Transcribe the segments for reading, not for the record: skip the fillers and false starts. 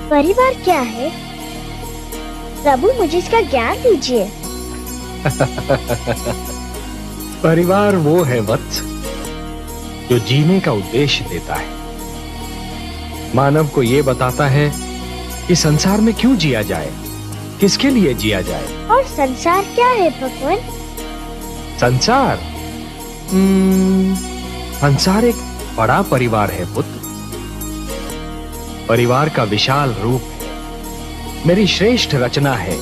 परिवार क्या है? प्रभु मुझे इसका ज्ञान दीजिए। परिवार वो है वत्स जो जीने का उद्देश्य देता है, मानव को ये बताता है कि संसार में क्यों जिया जाए, किसके लिए जिया जाए। और संसार क्या है भगवान? संसार संसार एक बड़ा परिवार है पुत्र। परिवार का विशाल रूप है, मेरी श्रेष्ठ रचना है।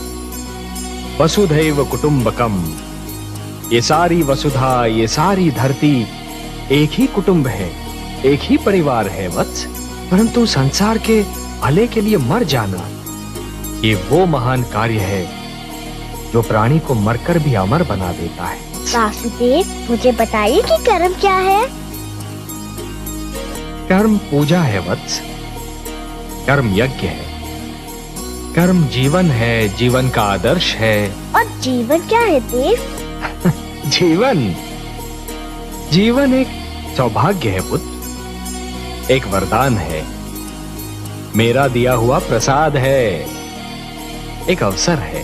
वसुधैव कुटुंबकम, ये सारी वसुधा, ये सारी धरती एक ही कुटुंब है, एक ही परिवार है वत्स। परंतु संसार के भले के लिए मर जाना, ये वो महान कार्य है जो प्राणी को मरकर भी अमर बना देता है। वासुदेव, मुझे बताइए कि कर्म क्या है? कर्म पूजा है वत्स, कर्म यज्ञ है, कर्म जीवन है, जीवन का आदर्श है। और जीवन क्या है देव? जीवन एक सौभाग्य है पुत्र, एक वरदान है, मेरा दिया हुआ प्रसाद है, एक अवसर है।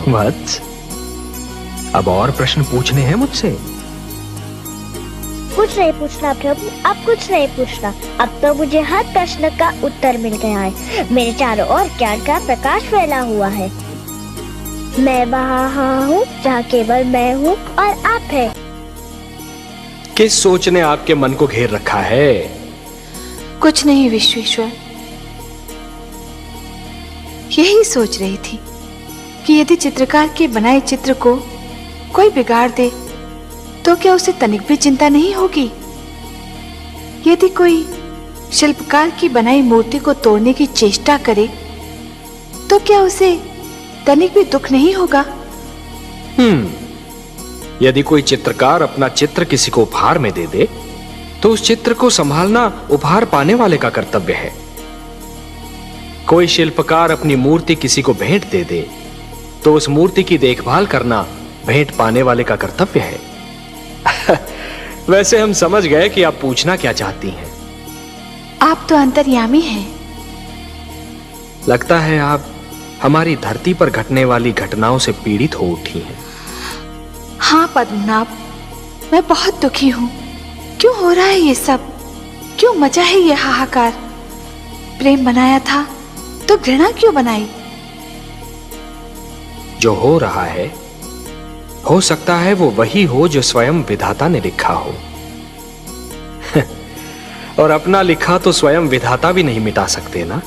वत्स, अब और प्रश्न पूछने हैं मुझसे? कुछ नहीं पूछना प्रभु, अब कुछ नहीं पूछना। अब तो मुझे हर प्रश्न का उत्तर मिल गया है। मेरे चारों ओर ज्ञान का प्रकाश फैला हुआ है। मैं वहाँ हूँ जहाँ केवल मैं हूँ और आप है। किस सोच ने आपके मन को घेर रखा है? कुछ नहीं विश्वेश्वर, यही सोच रही थी कि यदि चित्रकार के बनाए चित्र को कोई बिगाड़ दे तो क्या उसे तनिक भी चिंता नहीं होगी? यदि कोई शिल्पकार की बनाई मूर्ति को तोड़ने की चेष्टा करे तो क्या उसे तनिक भी दुख नहीं होगा? यदि कोई चित्रकार अपना चित्र किसी को उपहार में दे दे तो उस चित्र को संभालना उपहार पाने वाले का कर्तव्य है। कोई शिल्पकार अपनी मूर्ति किसी को भेंट दे दे तो उस मूर्ति की देखभाल करना भेंट पाने वाले का कर्तव्य है। वैसे हम समझ गए कि आप पूछना क्या चाहती हैं। आप तो अंतर्यामी हैं। लगता है आप हमारी धरती पर घटने वाली घटनाओं से पीड़ित हो उठी हैं। हाँ पद्मनाभ, मैं बहुत दुखी हूँ। क्यों हो रहा है ये सब? क्यों मचा है ये हाहाकार? प्रेम बनाया था तो घृणा क्यों बनाई? जो हो रहा है, हो सकता है वो वही हो जो स्वयं विधाता ने लिखा हो। और अपना लिखा तो स्वयं विधाता भी नहीं मिटा सकते ना।